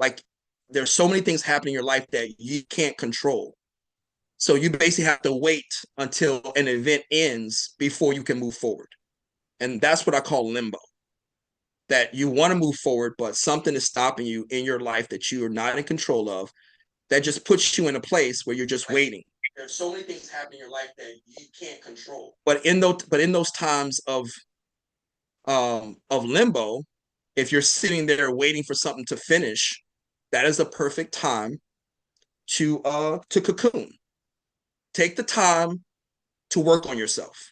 Like there's so many things happening in your life that you can't control. So you basically have to wait until an event ends before you can move forward. And that's what I call limbo. That you want to move forward, but something is stopping you in your life that you are not in control of, that just puts you in a place where you're just waiting. There's so many things happening in your life that you can't control. But in those times of limbo, if you're sitting there waiting for something to finish, that is a perfect time to cocoon. Take the time to work on yourself.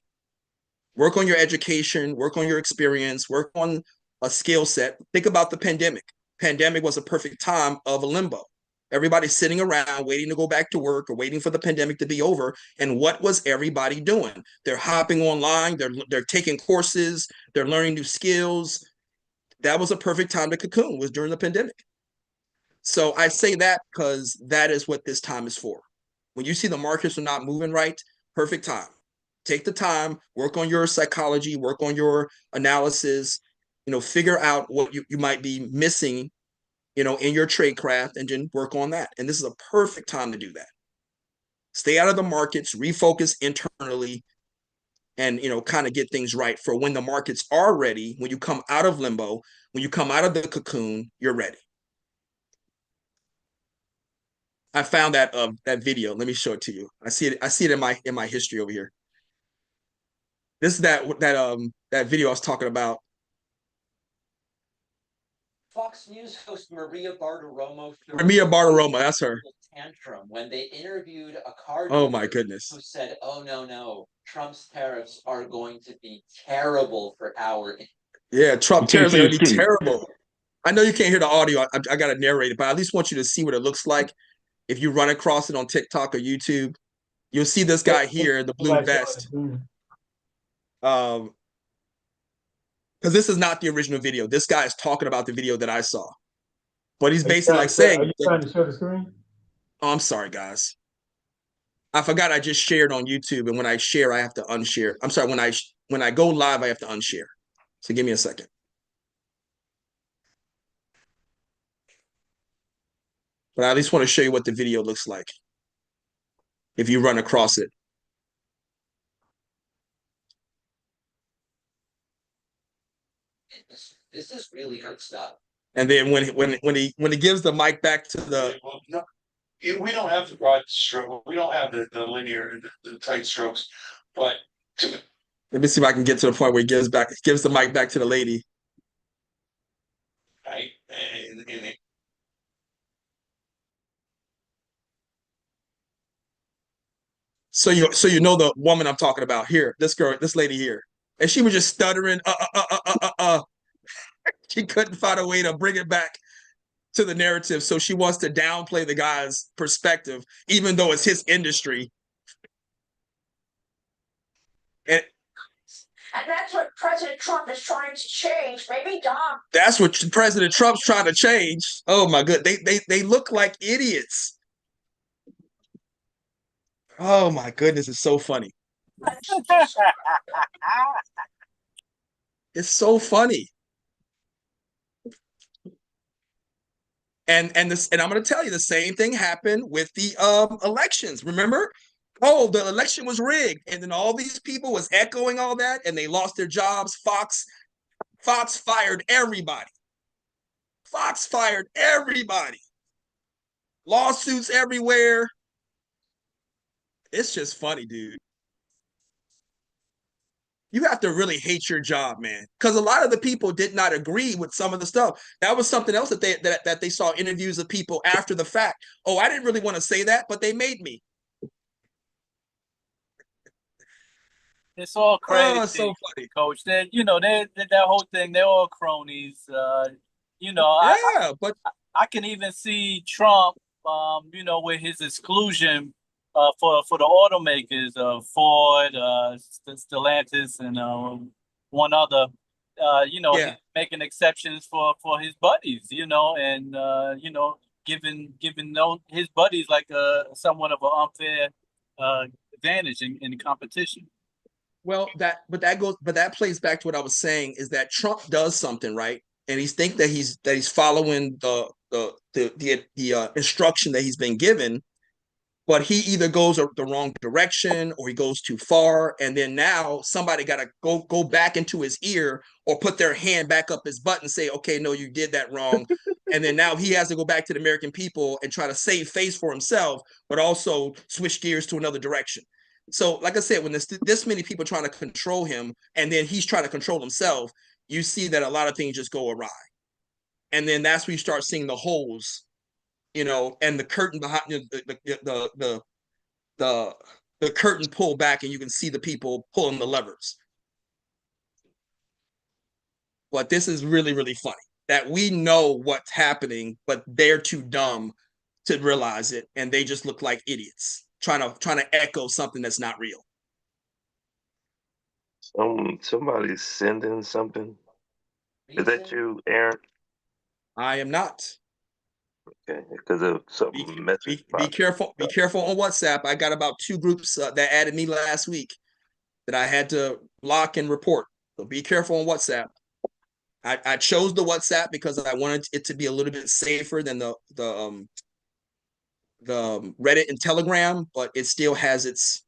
Work on your education, work on your experience, work on a skill set. Think about the pandemic. Pandemic was a perfect time of a limbo. Everybody's sitting around waiting to go back to work or waiting for the pandemic to be over. And what was everybody doing? They're hopping online, they're taking courses, they're learning new skills. That was a perfect time to cocoon, was during the pandemic. So I say that because that is what this time is for. When you see the markets are not moving right, perfect time. Take the time, work on your psychology, work on your analysis, figure out what you might be missing, in your trade craft, and then work on that. And this is a perfect time to do that. Stay out of the markets, refocus internally, and kind of get things right for when the markets are ready. When you come out of limbo, when you come out of the cocoon, you're ready. I found that video. Let me show it to you. I see it. I see it in my history over here. This is that video I was talking about. Fox News host Maria Bartiromo Maria Bartiromo, that's her. Tantrum when they interviewed a car Oh dealer my goodness. who said, "Oh no, Trump's tariffs are going to be terrible for our." Yeah, Trump tariffs are going to be terrible. I know you can't hear the audio. I got to narrate it, but I at least want you to see what it looks like. If you run across it on TikTok or YouTube, you'll see this guy here in the blue vest. Because this is not the original video. This guy is talking about the video that I saw. But he's basically like saying, are you trying to show the screen? Oh, I'm sorry, guys. I forgot I just shared on YouTube, and when I share, I have to unshare. I'm sorry, when I go live, I have to unshare. So give me a second. But I at least want to show you what the video looks like if you run across it. This is really good stuff. And then when he gives the mic back to the well, no, we don't have the broad stroke. We don't have the linear, the tight strokes. But let me see if I can get to the point where he gives the mic back to the lady. Right, so you know the woman I'm talking about here, this lady here, and she was just stuttering. She couldn't find a way to bring it back to the narrative, so she wants to downplay the guy's perspective, even though it's his industry. And that's what President Trump is trying to change. Maybe Dom. That's what President Trump's trying to change. Oh my good, they look like idiots. Oh my goodness, it's so funny. It's so funny. And I'm going to tell you the same thing happened with the elections. Remember? Oh, the election was rigged, and then all these people was echoing all that, and they lost their jobs. Fox fired everybody. Fox fired everybody. Lawsuits everywhere. It's just funny, dude. You have to really hate your job, man, because a lot of the people did not agree with some of the stuff. That was something else that they saw interviews of people after the fact. Oh, I didn't really want to say that, but they made me. It's all crazy, it's so funny, Coach. That that whole thing. They're all cronies. Yeah, but I can even see Trump. With his exclusion for the automakers, Ford, Stellantis, and one other. Yeah. Making exceptions for his buddies. And giving his buddies like somewhat of an unfair advantage in the competition. Well, that plays back to what I was saying, is that Trump does something right, and he's think that he's following the instruction that he's been given, but he either goes the wrong direction or he goes too far, and then now somebody got to go back into his ear or put their hand back up his butt and say, okay, no, you did that wrong. And then now he has to go back to the American people and try to save face for himself, but also switch gears to another direction. So, like I said, when there's this many people trying to control him, and then he's trying to control himself, you see that a lot of things just go awry. And then that's where you start seeing the holes, and the curtain behind the the curtain pull back, and you can see the people pulling the levers. But this is really, really funny that we know what's happening, but they're too dumb to realize it, and they just look like idiots trying to echo something that's not real. Somebody's sending something. Is that you, Aaron? I am not. Okay, because of something message. Be careful. Be careful on WhatsApp. I got about 2 groups that added me last week that I had to block and report. So be careful on WhatsApp. I chose the WhatsApp because I wanted it to be a little bit safer than the Reddit and Telegram, but it still has its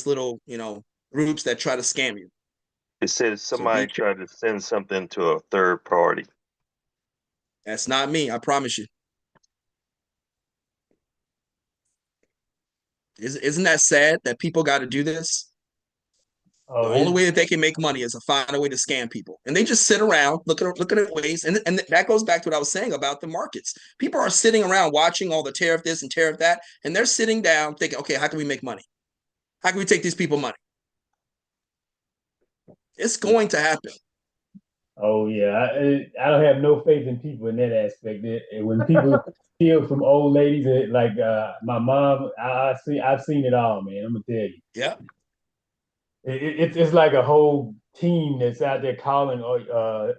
little groups that try to scam you. It says So somebody tried to send something to a third party. That's not me. I promise you. Isn't that sad that people got to do this? Oh, The only way that they can make money is to find a way to scam people, and they just sit around looking at ways. And that goes back to what I was saying about the markets. People are sitting around watching all the tariff this and tariff that, and they're sitting down thinking, okay, how can we make money? How can we take these people money? It's going to happen. Oh yeah, I don't have no faith in people in that aspect. When people steal from old ladies, like my mom, I've seen it all, man. I'm gonna tell you. Yeah. It's like a whole team that's out there calling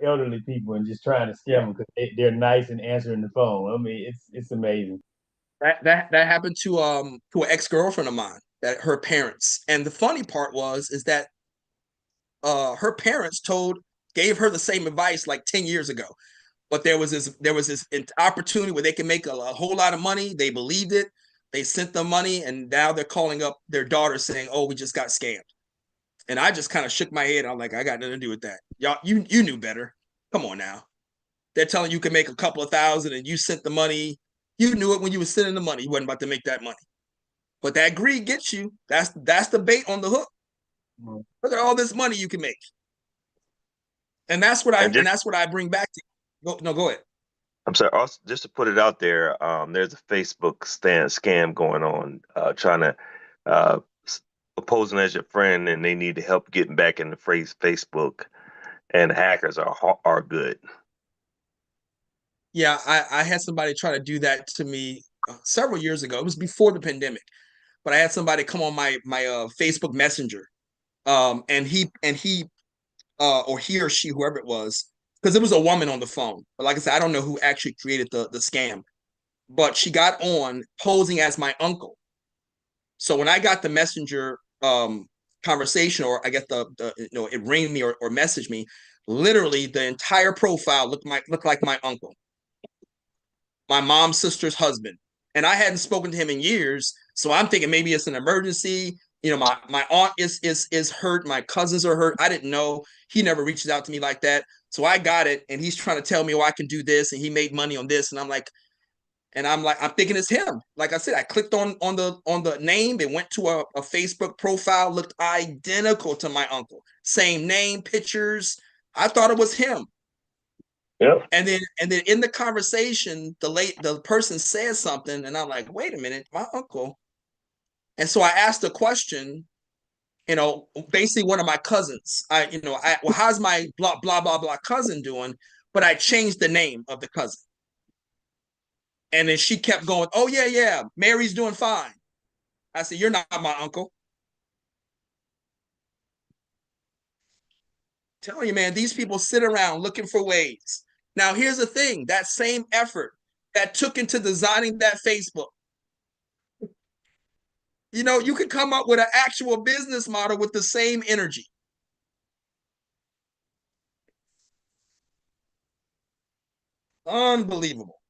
elderly people and just trying to scam them because they're nice and answering the phone. I mean, it's amazing. That happened to an ex-girlfriend of mine, that her parents. And the funny part is that her parents gave her the same advice like 10 years ago. But there was this opportunity where they can make a whole lot of money. They believed it. They sent them money, and now they're calling up their daughter saying, "Oh, we just got scammed." And I just kind of shook my head. I'm like, I got nothing to do with that. Y'all, you knew better. Come on now. They're telling you can make a couple of thousand, and you sent the money. You knew it when you were sending the money. You wasn't about to make that money. But that greed gets you. That's the bait on the hook. Look at all this money you can make. And that's what I bring back to you. Go ahead. I'm sorry. Also, just to put it out there, there's a Facebook scam going on, trying to posing as your friend, and they need help getting back into Facebook, and hackers are good. Yeah, I had somebody try to do that to me several years ago. It was before the pandemic, but I had somebody come on my Facebook Messenger, and he or he or she, whoever it was, because it was a woman on the phone. But like I said, I don't know who actually created the scam, but she got on posing as my uncle. So when I got the messenger conversation, or I get it rang me or messaged me, literally the entire profile looked like my uncle, my mom's sister's husband. And I hadn't spoken to him in years. So I'm thinking maybe it's an emergency. My aunt is hurt. My cousins are hurt. I didn't know. He never reaches out to me like that. So I got it. And he's trying to tell me, oh, I can do this. And he made money on this. And I'm thinking it's him. Like I said, I clicked on the name. It went to a Facebook profile, looked identical to my uncle. Same name, pictures. I thought it was him. Yep. And then in the conversation, the person says something, and I'm like, wait a minute, my uncle. And so I asked a question, basically one of my cousins. Well, how's my blah blah blah blah cousin doing? But I changed the name of the cousin. And then she kept going, oh yeah, Mary's doing fine. I said, you're not my uncle. I'm telling you, man, these people sit around looking for ways. Now, here's the thing, that same effort that took into designing that Facebook, you could come up with an actual business model with the same energy. Unbelievable.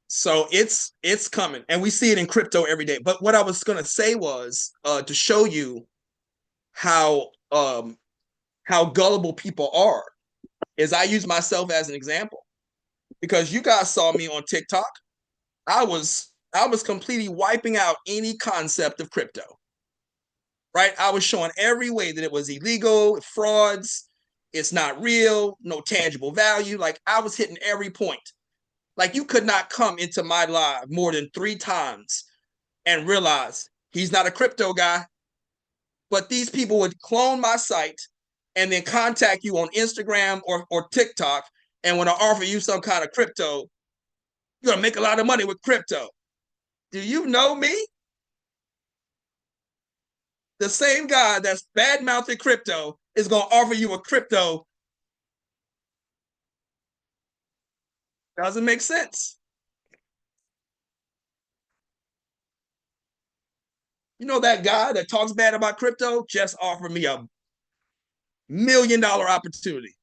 So it's coming, and we see it in crypto every day. But what I was gonna say was to show you how gullible people are, is I use myself as an example, because you guys saw me on TikTok. I was completely wiping out any concept of crypto. Right? I was showing every way that it was illegal, frauds, it's not real, no tangible value. Like I was hitting every point. Like you could not come into my live more than 3 times and realize he's not a crypto guy. But these people would clone my site and then contact you on Instagram or TikTok and want to offer you some kind of crypto. You're gonna make a lot of money with crypto. Do you know me? The same guy that's bad mouthing crypto is gonna offer you a crypto. Doesn't make sense. You know that guy that talks bad about crypto just offered me $1 million opportunity.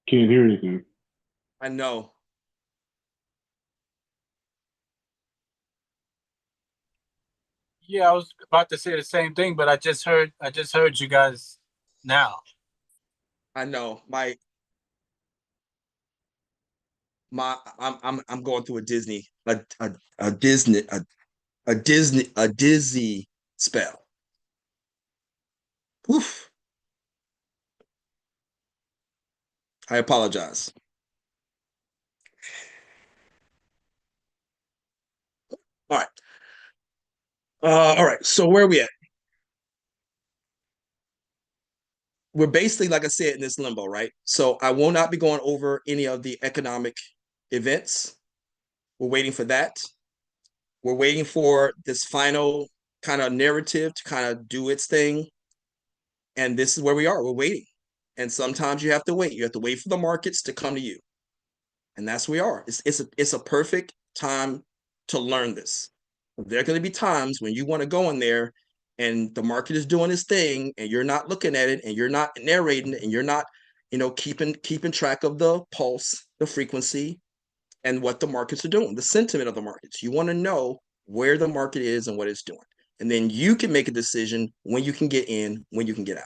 Can't hear anything. I know. Yeah, I was about to say the same thing, but I just heard you guys now. I know. I'm going through a Disney a Disney a dizzy spell. Oof. I apologize. All right. All right. So where are we at? We're basically, like I said, in this limbo, right? So I will not be going over any of the economic events. We're waiting for that. We're waiting for this final kind of narrative to kind of do its thing. And this is where we are. We're waiting. And sometimes you have to wait. You have to wait for the markets to come to you. And that's where we are. It's a perfect time to learn this. There are going to be times when you want to go in there and the market is doing its thing and you're not looking at it and you're not narrating and you're not, keeping track of the pulse, the frequency, and what the markets are doing, the sentiment of the markets. You want to know where the market is and what it's doing. And then you can make a decision when you can get in, when you can get out.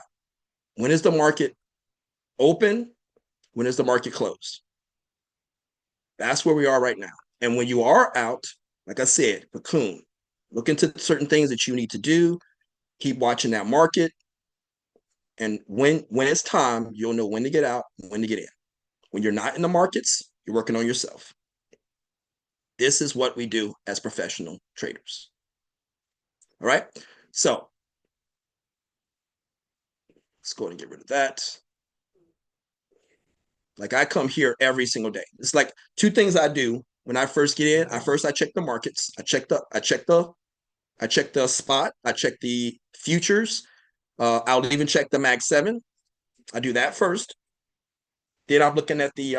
When is the market open? When is the market closed? That's where we are right now. And when you are out, like I said, cocoon, look into certain things that you need to do, keep watching that market. And when it's time, you'll know when to get out and when to get in. When you're not in the markets, you're working on yourself. This is what we do as professional traders. All right. So let's go ahead and get rid of that. Like I come here every single day. It's like 2 things I do when I first get in. I check the markets. I check the spot. I check the futures. I'll even check the Mag 7. I do that first. Then I'm looking at the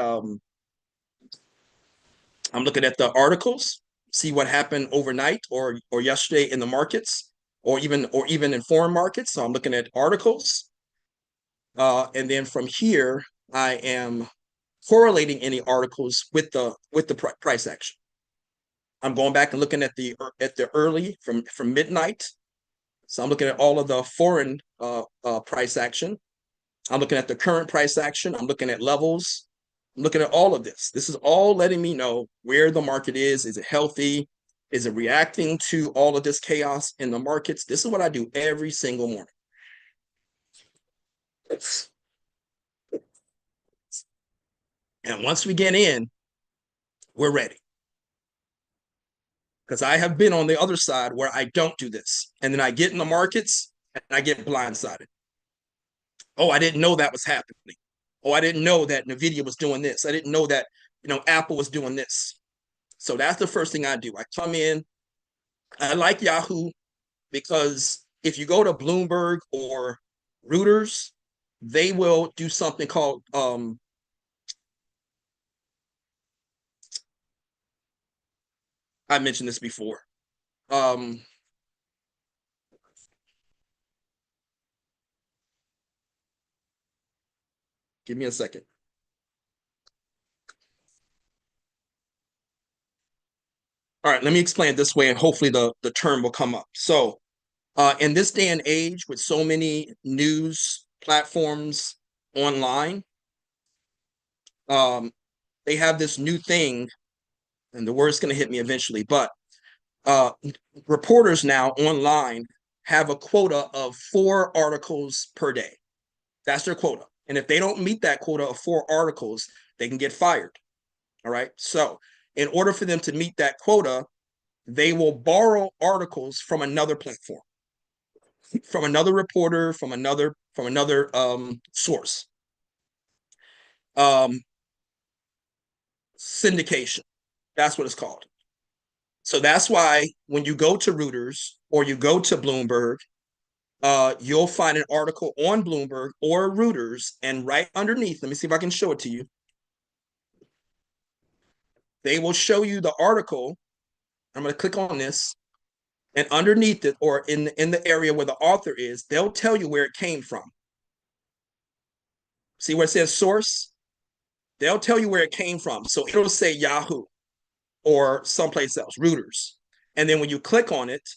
articles, see what happened overnight or yesterday in the markets, or even in foreign markets. So I'm looking at articles. And then from here, I am correlating any articles with the price action. I'm going back and looking at the early from midnight. So I'm looking at all of the foreign price action. I'm looking at the current price action. I'm looking at levels. I'm looking at all of this. This is all letting me know where the market is. Is it healthy? Is it reacting to all of this chaos in the markets? This is what I do every single morning. And once we get in, we're ready. Because I have been on the other side where I don't do this. And then I get in the markets and I get blindsided. Oh, I didn't know that was happening. Oh, I didn't know that NVIDIA was doing this. I didn't know that, Apple was doing this. So that's the first thing I do. I come in. I like Yahoo because if you go to Bloomberg or Reuters, they will do something called I mentioned this before. Give me a second. All right, let me explain it this way, and hopefully the term will come up. So, in this day and age, with so many news platforms online, they have this new thing, and the word's going to hit me eventually. But reporters now online have a quota of 4 articles per day. That's their quota, and if they don't meet that quota of 4 articles, they can get fired. All right. So, in order for them to meet that quota, they will borrow articles from another platform, from another reporter, from another source. Syndication, that's what it's called. So that's why when you go to Reuters or you go to Bloomberg, you'll find an article on Bloomberg or Reuters, and right underneath, let me see if I can show it to you. They will show you the article. I'm going to click on this, and underneath it, or in the area where the author is, they'll tell you where it came from. See where it says source? They'll tell you where it came from. So it'll say Yahoo or someplace else, Reuters. And then when you click on it,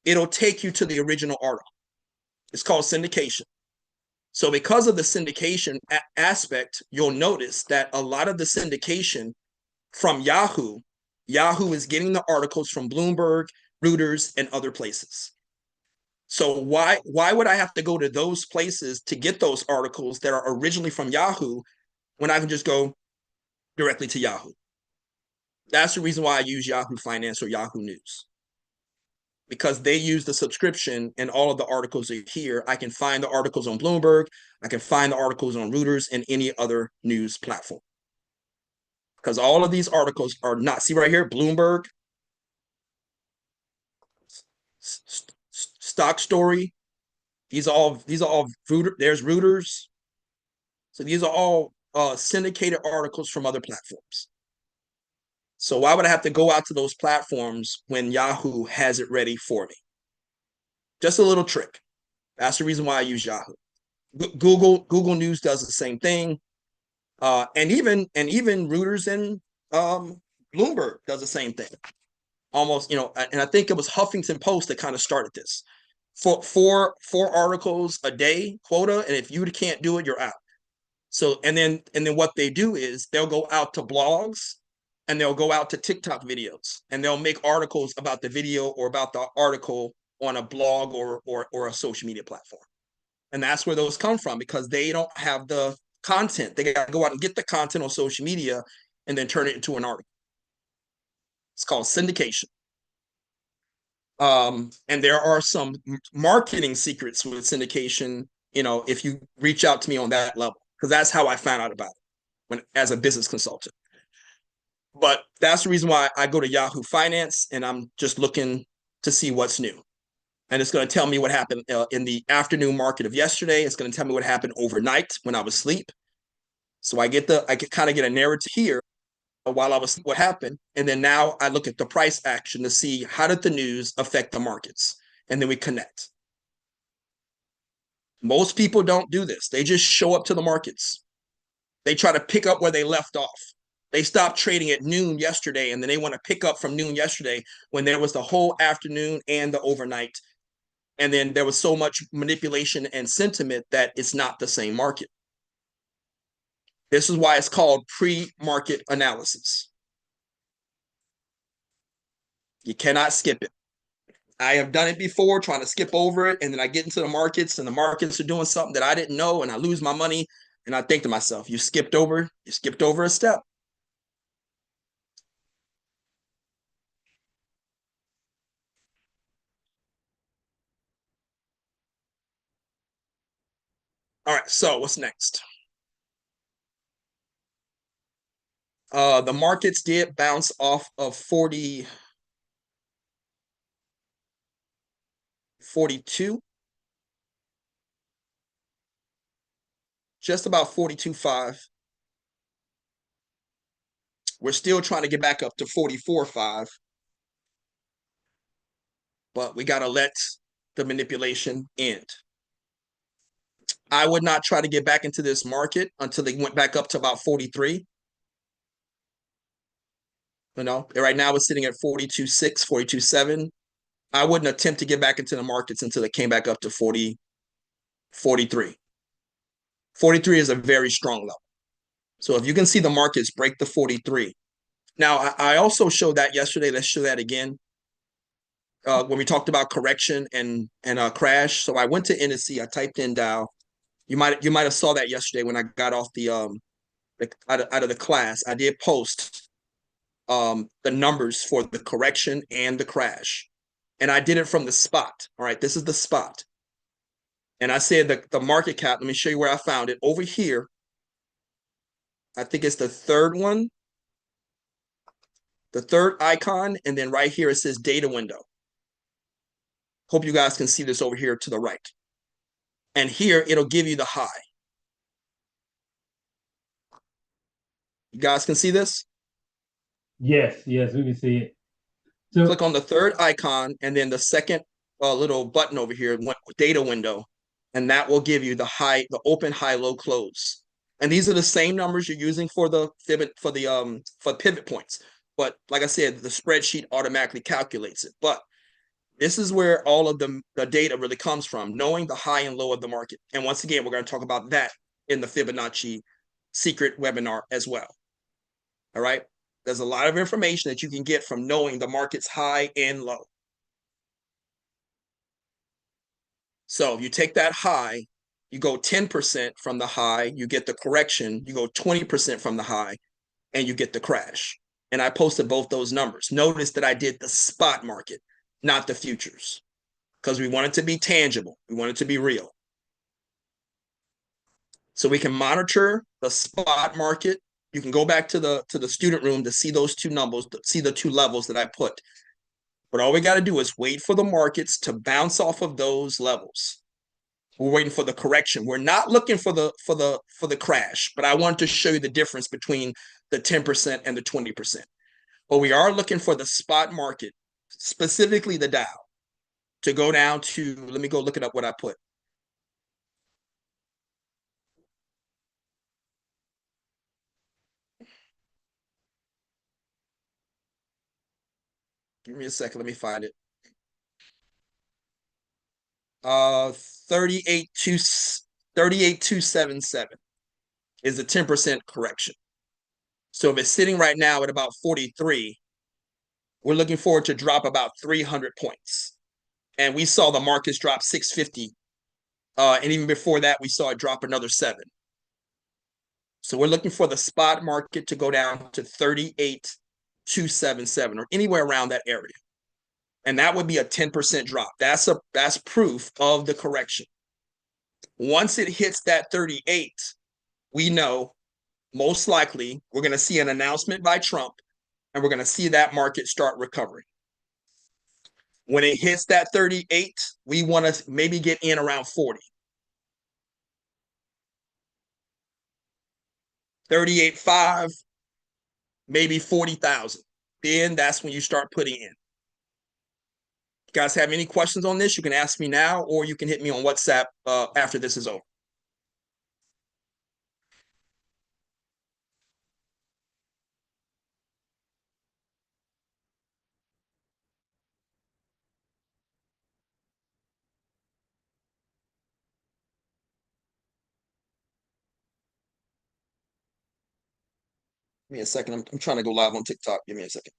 it'll take you to the original article. It's called syndication. So because of the syndication aspect, you'll notice that a lot of the syndication from Yahoo is getting the articles from Bloomberg, Reuters, and other places. So why would I have to go to those places to get those articles that are originally from Yahoo when I can just go directly to Yahoo? That's the reason why I use Yahoo Finance or Yahoo News, because they use the subscription and all of the articles are here. I can find the articles on Bloomberg. I can find the articles on Reuters and any other news platform. Because all of these articles are not, see right here, Bloomberg, Stock Story. These are all there's Reuters. So these are all syndicated articles from other platforms. So why would I have to go out to those platforms when Yahoo has it ready for me? Just a little trick. That's the reason why I use Yahoo. Google News does the same thing, and even Reuters and Bloomberg does the same thing. Almost, and I think it was Huffington Post that kind of started this. For four articles a day quota, and if you can't do it, you're out. So and then what they do is they'll go out to blogs and they'll go out to TikTok videos and they'll make articles about the video or about the article on a blog or a social media platform. And that's where those come from, because they don't have the content. They got to go out and get the content on social media and then turn it into an article. It's called syndication. And there are some marketing secrets with syndication, if you reach out to me on that level, because that's how I found out about it as a business consultant. But that's the reason why I go to Yahoo Finance and I'm just looking to see what's new. And it's going to tell me what happened in the afternoon market of yesterday. It's going to tell me what happened overnight when I was asleep. So I can kind of get a narrative here while I was what happened. And then now I look at the price action to see how did the news affect the markets. And then we connect. Most people don't do this. They just show up to the markets. They try to pick up where they left off. They stopped trading at noon yesterday, and then they want to pick up from noon yesterday when there was the whole afternoon and the overnight. And then there was so much manipulation and sentiment that it's not the same market. This is why it's called pre-market analysis. You cannot skip it. I have done it before, trying to skip over it, and then I get into the markets, and the markets are doing something that I didn't know, and I lose my money, and I think to myself, you skipped over a step. All right, so what's next? The markets did bounce off of 42, just about 42.5. We're still trying to get back up to 44.5, but we got to let the manipulation end. I would not try to get back into this market until they went back up to about 43. You know, right now it's sitting at 42.6, 42.7. I wouldn't attempt to get back into the markets until it came back up to 43. 43 is a very strong level. So if you can see the markets break the 43. Now, I also showed that yesterday. Let's show that again. When we talked about correction and crash. So I went to NSC. I typed in Dow. You might have saw that yesterday when I got off the out of the class. I did post the numbers for the correction and the crash, and I did it from the spot. All right, this is the spot, and I said the market cap. Let me show you where I found it over here. I think it's the third one, the third icon, and then right here it says data window. Hope you guys can see this over here to the right. And here it'll give you the high. You guys can see this? Yes, yes, we can see it. So click on the third icon and then the second little button over here, data window, and that will give you the high, the open, high, low, close. And these are the same numbers you're using for the for pivot points. But like I said, the spreadsheet automatically calculates it. But this is where all of the data really comes from, knowing the high and low of the market. And once again, we're going to talk about that in the Fibonacci secret webinar as well. All right. There's a lot of information that you can get from knowing the market's high and low. So if you take that high, you go 10% from the high, you get the correction, you go 20% from the high, and you get the crash. And I posted both those numbers. Notice that I did the spot market, not the futures, because we want it to be tangible. We want it to be real. So we can monitor the spot market. You can go back to the student room to see those two numbers, to see the two levels that I put. But all we got to do is wait for the markets to bounce off of those levels. We're waiting for the correction. We're not looking for the crash, but I want to show you the difference between the 10% and the 20%. But we are looking for the spot market, specifically the Dow, to go down to, let me go look it up what I put. Give me a second, let me find it. 38,277 is a 10% correction. So if it's sitting right now at about 43, we're looking forward to drop about 300 points. And we saw the markets drop 650. And even before that, we saw it drop another 7. So we're looking for the spot market to go down to 38,277 or anywhere around that area. And that would be a 10% drop. That's proof of the correction. Once it hits that 38, we know most likely we're going to see an announcement by Trump and we're going to see that market start recovering. When it hits that 38, we want to maybe get in around 40. 38.5, maybe 40,000. Then that's when you start putting in. You guys have any questions on this, you can ask me now, or you can hit me on WhatsApp after this is over. Give me a second. I'm trying to go live on TikTok. Give me a second.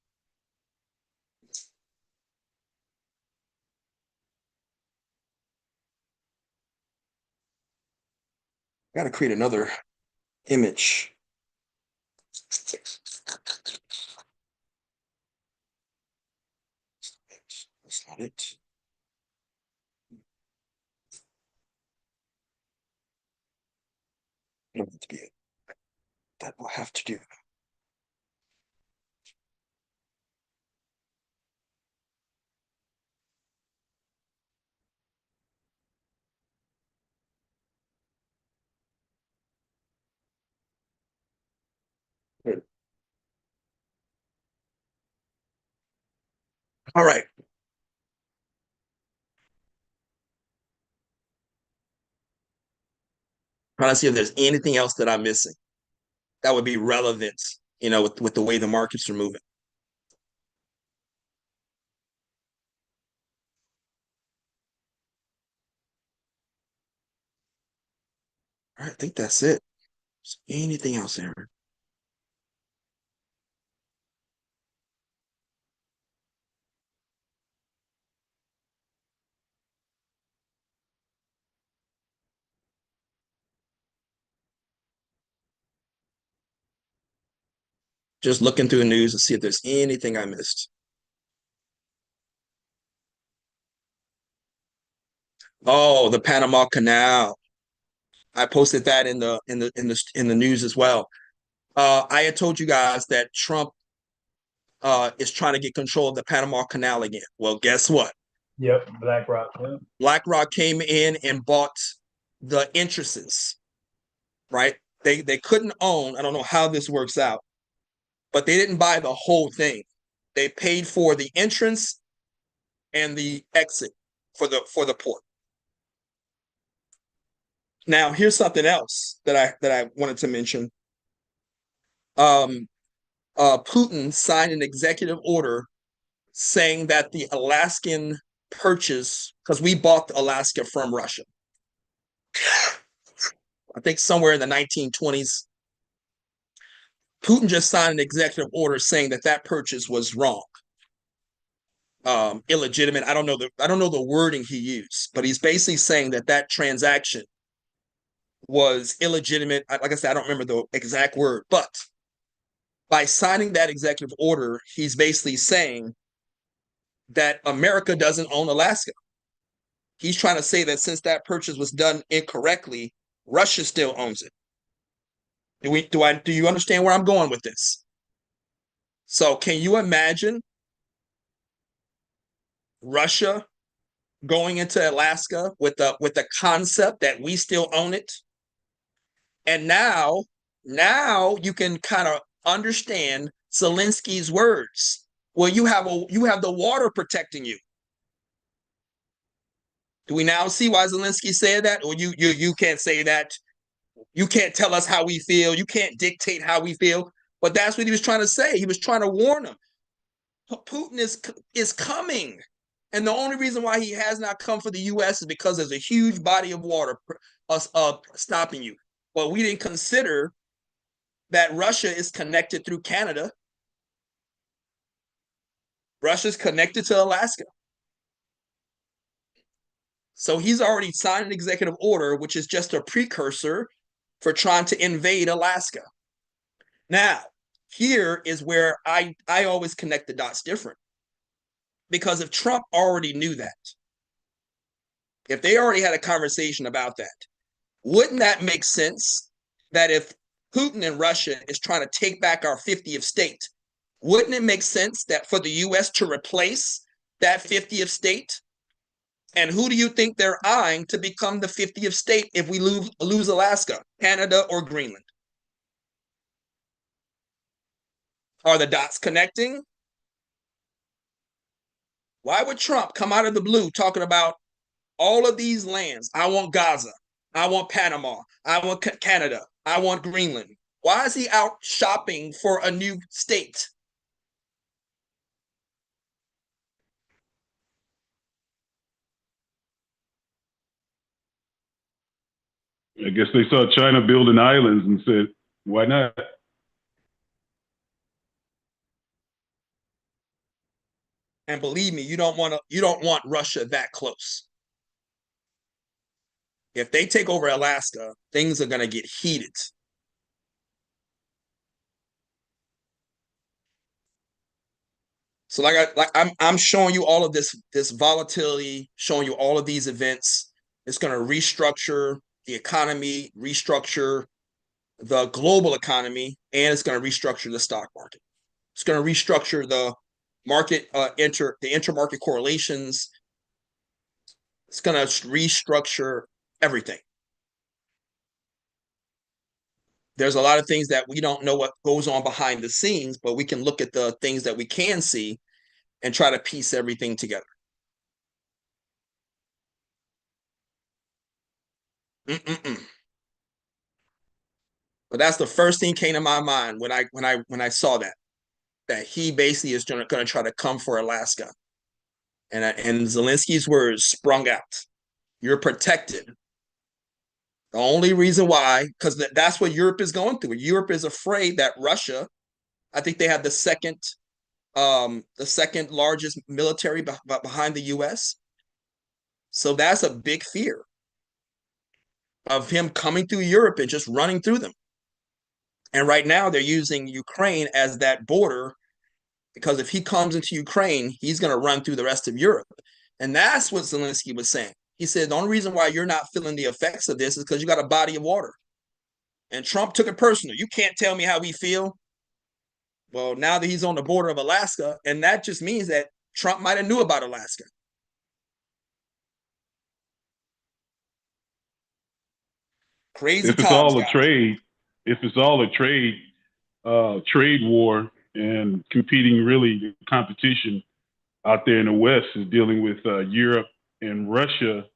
Got to create another image. That's not it. I don't want it to be it. That will have to do. Good. All right. Trying to see if there's anything else that I'm missing that would be relevant, with the way the markets are moving. All right, I think that's it. Anything else, Aaron? Just looking through the news to see if there's anything I missed. Oh, the Panama Canal. I posted that in the news as well. I had told you guys that Trump is trying to get control of the Panama Canal again. Well, guess what? Yep, BlackRock. Yep. BlackRock came in and bought the interests, right? They couldn't own. I don't know how this works out, but they didn't buy the whole thing. They paid for the entrance and the exit for the port. Now, here's something else that I wanted to mention. Putin signed an executive order saying that the Alaskan purchase, because we bought Alaska from Russia, I think somewhere in the 1920s, Putin just signed an executive order saying that that purchase was wrong, illegitimate. I don't know the wording he used, but he's basically saying that that transaction was illegitimate. Like I said, I don't remember the exact word, but by signing that executive order, he's basically saying that America doesn't own Alaska. He's trying to say that since that purchase was done incorrectly, Russia still owns it. Do you understand where I'm going with this? So can you imagine Russia going into Alaska with the concept that we still own it? And now you can kind of understand Zelensky's words. Well, you have the water protecting you. Do we now see why Zelensky said that? Or you can't say that. You can't tell us how we feel. You can't dictate how we feel. But that's what he was trying to say. He was trying to warn them. Putin is coming. And the only reason why he has not come for the U.S. is because there's a huge body of water stopping you. But we didn't consider that Russia is connected through Canada. Russia's connected to Alaska. So he's already signed an executive order, which is just a precursor for trying to invade Alaska. Now, here is where I always connect the dots different. Because if Trump already knew that, if they already had a conversation about that, wouldn't that make sense that if Putin and Russia is trying to take back our 50th state, wouldn't it make sense that for the U.S. to replace that 50th state? And who do you think they're eyeing to become the 50th state if we lose Alaska, Canada, or Greenland? Are the dots connecting? Why would Trump come out of the blue talking about all of these lands? I want Gaza. I want Panama. I want Canada. I want Greenland. Why is he out shopping for a new state? I guess they saw China building islands and said, why not? And believe me, you don't want Russia that close. If they take over Alaska, things are going to get heated. So I'm showing you all of this volatility, showing you all of these events. It's going to restructure the economy, restructure the global economy, and it's going to restructure the stock market. It's going to restructure the market the intermarket correlations. It's going to restructure everything. There's a lot of things that we don't know what goes on behind the scenes, but we can look at the things that we can see and try to piece everything together. Mm-mm-mm. But that's the first thing came to my mind when I saw that he basically is going to try to come for Alaska. And Zelensky's words sprung out. You're protected. The only reason why, because that's what Europe is going through. Europe is afraid that Russia, I think they have the second largest military behind the U.S. So that's a big fear of him coming through Europe and just running through them. And right now they're using Ukraine as that border because if he comes into Ukraine, he's going to run through the rest of Europe. And that's what Zelensky was saying. He said the only reason why you're not feeling the effects of this is because you got a body of water. And Trump took it personal. You can't tell me how we feel. Well, now that he's on the border of Alaska, and that just means that Trump might have knew about Alaska. Crazy If it's times, all a guys. trade, if it's all a trade war and competing, really competition out there in the West is dealing with Europe and Russia.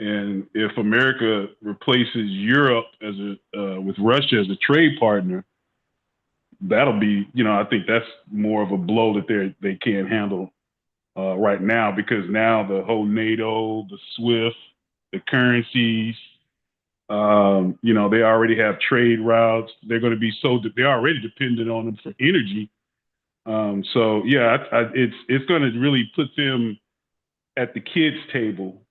And if America replaces Europe as with Russia as a trade partner, that'll be, I think that's more of a blow that they can't handle right now, because now the whole NATO, the SWIFT, the currencies, they already have trade routes. They're going to be they're already dependent on them for energy. So yeah, it's going to really put them at the kids' table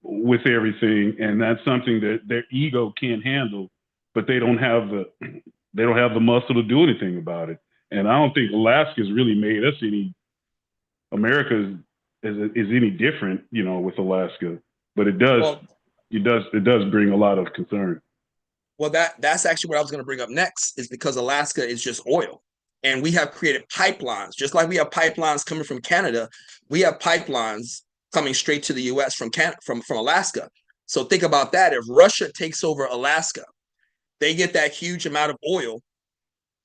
with everything, and that's something that their ego can't handle. But they don't have the muscle to do anything about it. And I don't think Alaska's really made us any. America is any different, with Alaska. But it does. Well, It does bring a lot of concern. Well, that's actually what I was going to bring up next, is because Alaska is just oil. And we have created pipelines, just like we have pipelines coming from Canada. We have pipelines coming straight to the US from Alaska. So think about that. If Russia takes over Alaska, they get that huge amount of oil.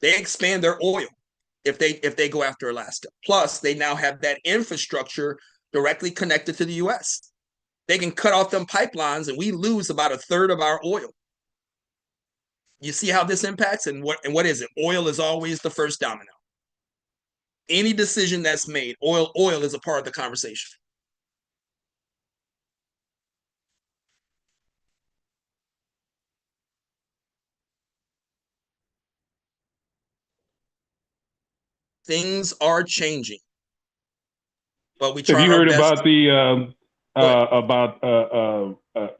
They expand their oil if they go after Alaska. Plus, they now have that infrastructure directly connected to the US. They can cut off them pipelines and we lose about a third of our oil. You see how this impacts, and what is it? Oil is always the first domino. Any decision that's made, oil is a part of the conversation. Things are changing, but we Have try you our heard best. about the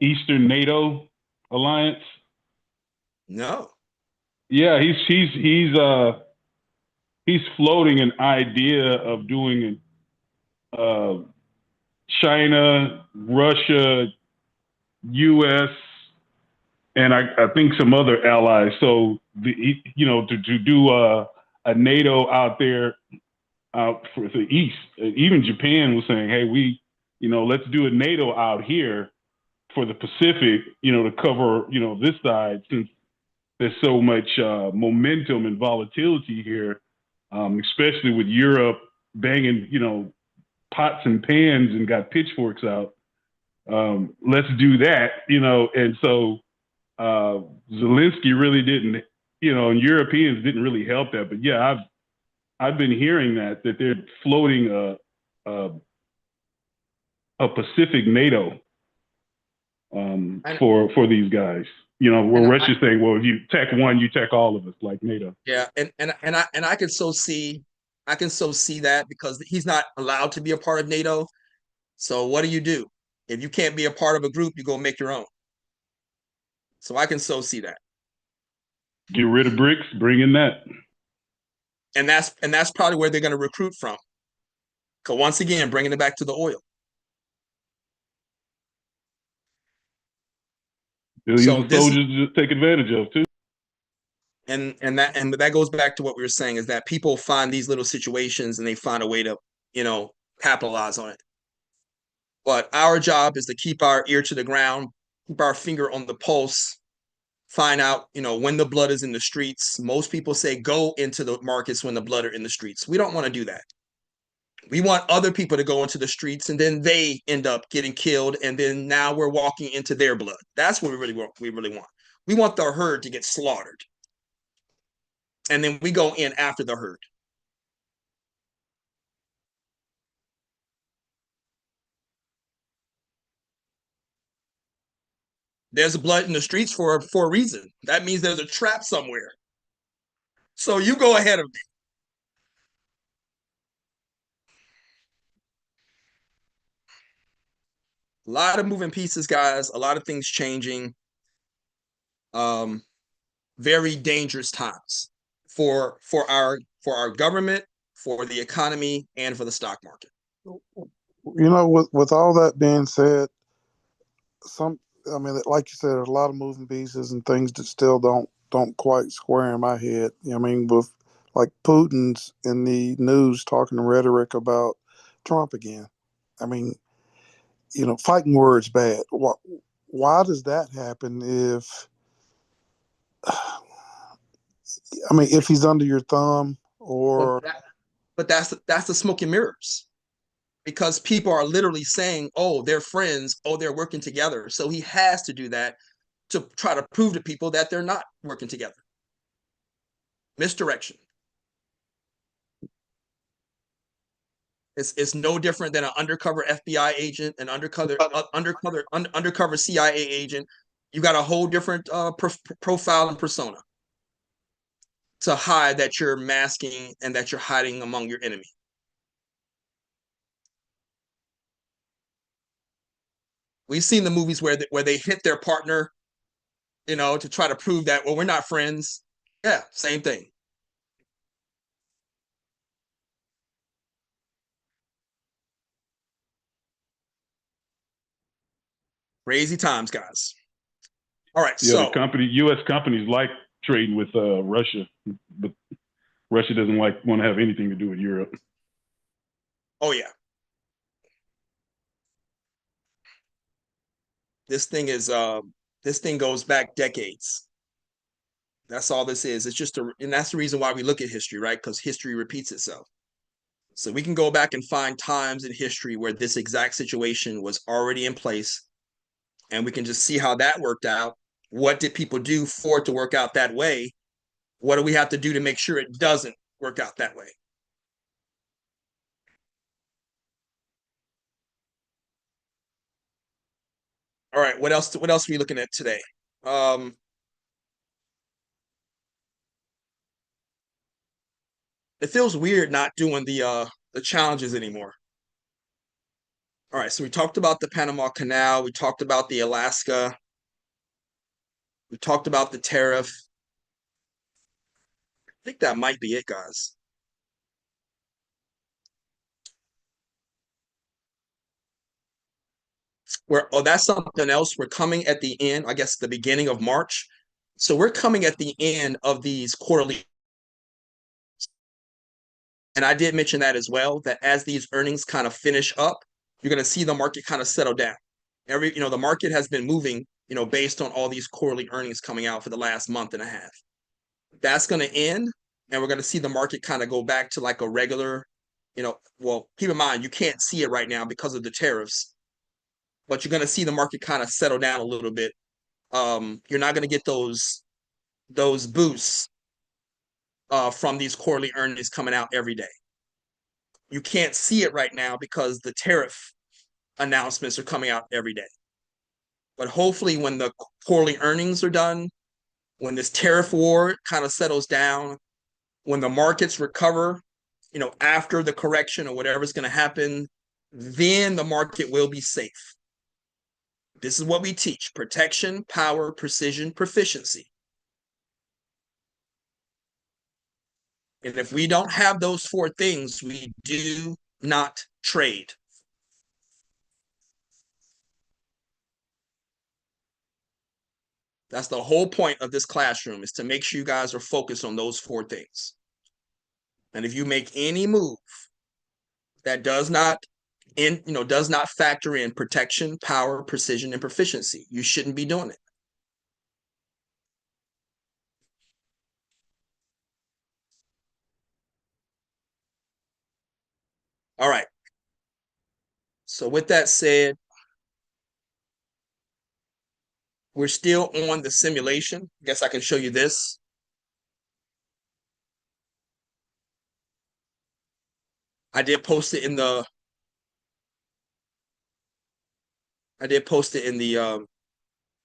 Eastern NATO alliance? No. Yeah, he's floating an idea of doing China, Russia, U.S., and I think some other allies. So to do a NATO out there out for the East. Even Japan was saying, "Hey, let's do a NATO out here for the Pacific, to cover this side, since there's so much momentum and volatility here, especially with Europe banging, pots and pans and got pitchforks out. Let's do that, And so Zelensky really didn't, and Europeans didn't really help that. But yeah, I've been hearing that they're floating a Pacific NATO for these guys. Where Russia's saying, well, if you attack one, you attack all of us, like NATO. Yeah, and I could so see I can so see that because he's not allowed to be a part of NATO. So what do? If you can't be a part of a group, you go make your own. So I can so see that. Get rid of BRICS, bring in that. And that's probably where they're going to recruit from. Because once again, bringing it back to the oil. Billions of soldiers just take advantage of too. And that goes back to what we were saying, is that people find these little situations and they find a way to, capitalize on it. But our job is to keep our ear to the ground, keep our finger on the pulse, find out, when the blood is in the streets. Most people say go into the markets when the blood are in the streets. We don't want to do that. We want other people to go into the streets and then they end up getting killed. And then now we're walking into their blood. That's what we really want. We want the herd to get slaughtered. And then we go in after the herd. There's blood in the streets for a reason. That means there's a trap somewhere. So you go ahead of me. A lot of moving pieces, guys. A lot of things changing. Very dangerous times for our government, for the economy, and for the stock market. With all that being said, like you said, there's a lot of moving pieces and things that still don't quite square in my head. With like Putin's in the news talking rhetoric about Trump again. Fighting words bad. Why does that happen if he's under your thumb or? But that's the smoke and mirrors, because people are literally saying, oh, they're friends, oh, they're working together. So he has to do that to try to prove to people that they're not working together. Misdirection. It's no different than an undercover FBI agent, an undercover CIA agent. You got a whole different profile and persona to hide that you're masking and that you're hiding among your enemy. We've seen the movies where they hit their partner, to try to prove that, well, we're not friends. Yeah, same thing. Crazy times, guys. All right, yeah, so U.S. companies like trading with Russia, but Russia doesn't want to have anything to do with Europe. Oh yeah, this thing goes back decades. That's all this is. It's just and that's the reason why we look at history, right? Because history repeats itself. So we can go back and find times in history where this exact situation was already in place, and we can just see how that worked out. What did people do for it to work out that way? What do we have to do to make sure it doesn't work out that way? All right, what else are we looking at today? It feels weird not doing the challenges anymore. All right, so we talked about the Panama Canal, we talked about the Alaska, we talked about the tariff. I think that might be it, guys. That's something else. We're coming at the end, I guess the beginning of March. So we're coming at the end of these quarterly. And I did mention that as well, that as these earnings kind of finish up, you're going to see the market kind of settle down. The market has been moving, based on all these quarterly earnings coming out for the last month and a half. That's going to end, and we're going to see the market kind of go back to like a regular, well, keep in mind, you can't see it right now because of the tariffs, but you're going to see the market kind of settle down a little bit. You're not going to get those boosts from these quarterly earnings coming out every day. You can't see it right now because the tariff announcements are coming out every day. But hopefully when the quarterly earnings are done, when this tariff war kind of settles down, when the markets recover after the correction or whatever's going to happen, then the market will be safe. This is what we teach: protection, power, precision, proficiency. And if we don't have those four things, we do not trade. That's the whole point of this classroom, is to make sure you guys are focused on those four things. And if you make any move that does not factor in protection, power, precision, and proficiency, you shouldn't be doing it. All right. So with that said, we're still on the simulation. I guess I can show you this. I did post it in the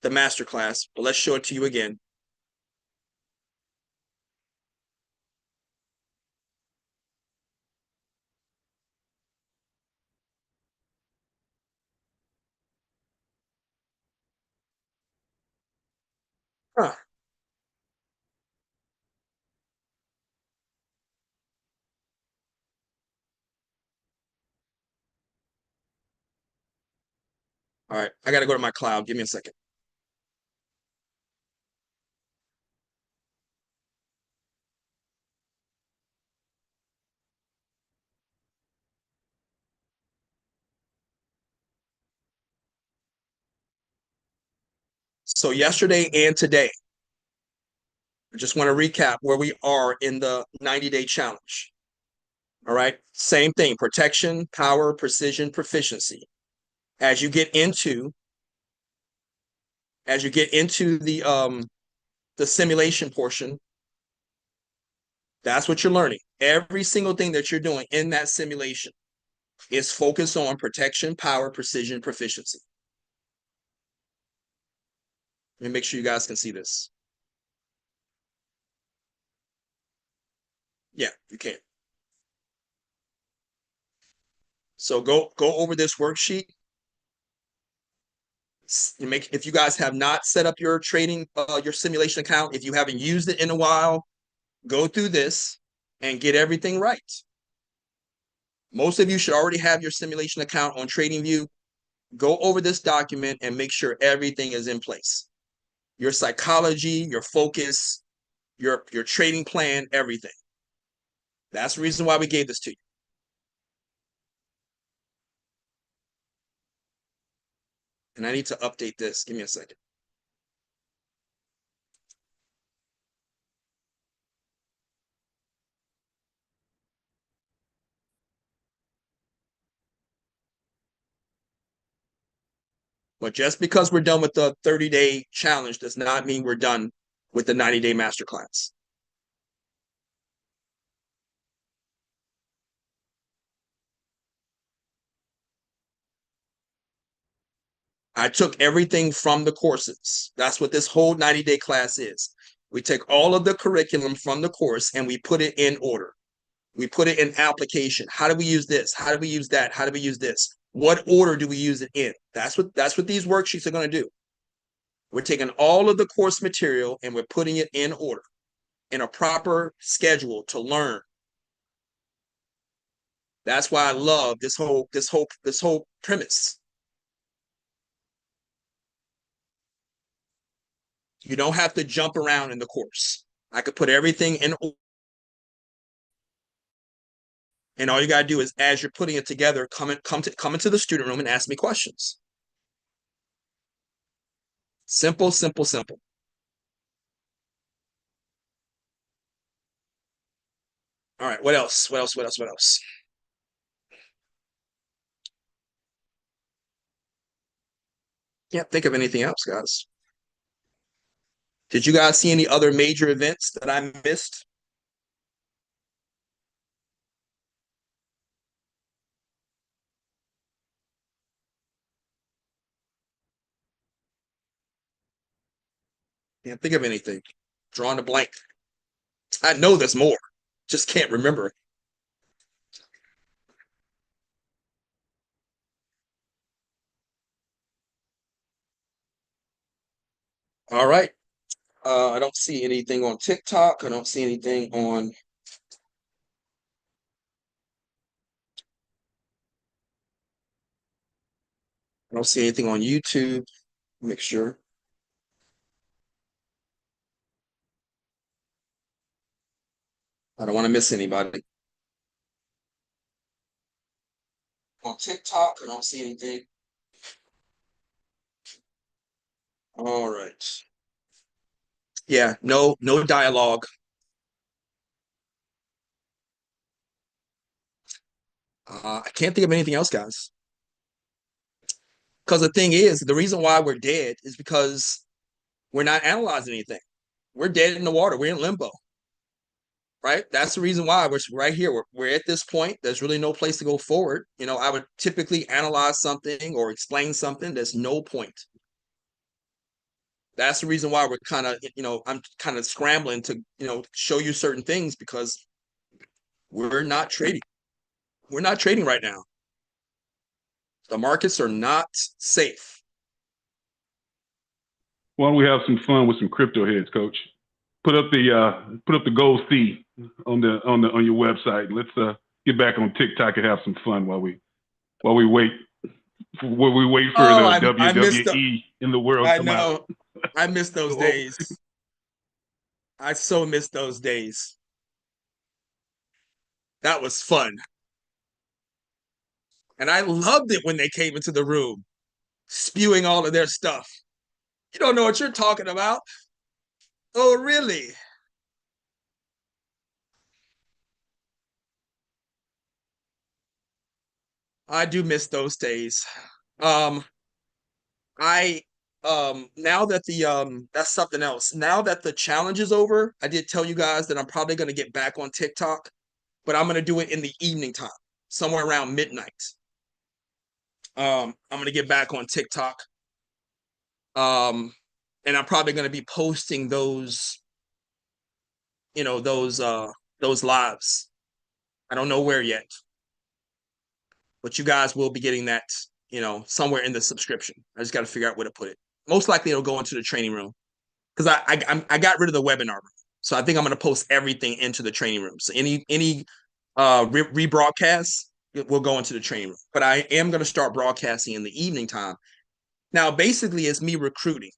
master class, but let's show it to you again. Huh. All right, I got to go to my cloud. Give me a second. So yesterday and today, I just want to recap where we are in the 90-day challenge. All right, same thing: protection, power, precision, proficiency. As you get into the simulation portion, that's what you're learning. Every single thing that you're doing in that simulation is focused on protection, power, precision, proficiency. Let me make sure you guys can see this. Yeah, you can. So go over this worksheet. If you guys have not set up your your simulation account, if you haven't used it in a while, go through this and get everything right. Most of you should already have your simulation account on TradingView. Go over this document and make sure everything is in place. Your psychology, your focus, your trading plan, everything. That's the reason why we gave this to you. And I need to update this. Give me a second. But just because we're done with the 30-day challenge does not mean we're done with the 90-day masterclass. I took everything from the courses. That's what this whole 90-day class is. We take all of the curriculum from the course and we put it in order. We put it in application. How do we use this? How do we use that? How do we use this? What order do we use it in? That's what these worksheets are going to do. We're taking all of the course material and we're putting it in order, in a proper schedule to learn. That's why I love this whole premise. You don't have to jump around in the course. I could put everything in order. And all you got to do is, as you're putting it together, come into the student room and ask me questions. Simple, simple, simple. All right, what else? What else? What else? What else? Can't think of anything else, guys. Did you guys see any other major events that I missed? Can't think of anything. Drawing a blank. I know there's more, just can't remember. All right. I don't see anything on TikTok. I don't see anything on. I don't see anything on YouTube. Make sure. I don't want to miss anybody. On TikTok, I don't see anything. All right. Yeah, no dialogue. I can't think of anything else, guys. Because the thing is, the reason why we're dead is because we're not analyzing anything. We're dead in the water. We're in limbo, right? That's the reason why we're right here. We're at this point. There's really no place to go forward. I would typically analyze something or explain something. There's no point. That's the reason why we're kind of, I'm kind of scrambling to, show you certain things because we're not trading. We're not trading right now. The markets are not safe. Why don't we have some fun with some crypto heads, Coach? Put up the gold C on your website. Let's get back on TikTok and have some fun while we wait for the I missed WWE in the world I come out. know. I miss those days. I so miss those days. That was fun. And I loved it when they came into the room, spewing all of their stuff. You don't know what you're talking about. Oh, really? I do miss those days. Um, I now that the that's something else. Now that the challenge is over, I did tell you guys that I'm probably gonna get back on TikTok, but I'm gonna do it in the evening time, somewhere around midnight. I'm gonna get back on TikTok. And I'm probably gonna be posting those, those lives. I don't know where yet, but you guys will be getting that, somewhere in the subscription. I just got to figure out where to put it. Most likely it'll go into the training room because I got rid of the webinar room, so I think I'm going to post everything into the training room. So any rebroadcasts will go into the training room, but I am going to start broadcasting in the evening time. Now, basically, it's me recruiting.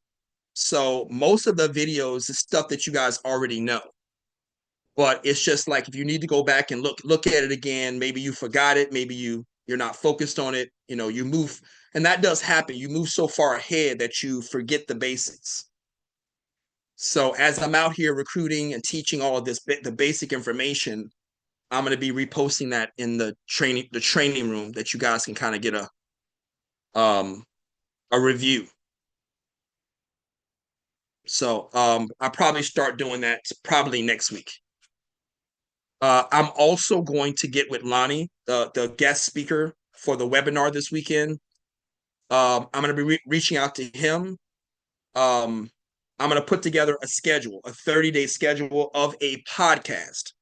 So most of the videos is stuff that you guys already know. But it's just like if you need to go back and look at it again, maybe you forgot it, maybe you're not focused on it, you move, and that does happen. You move so far ahead that you forget the basics. So as I'm out here recruiting and teaching all of this, the basic information, I'm going to be reposting that in the training room that you guys can kind of get a review. So I'll probably start doing that probably next week. I'm also going to get with Lonnie, the guest speaker for the webinar this weekend. I'm going to be reaching out to him. I'm going to put together a schedule, a 30-day schedule of a podcast.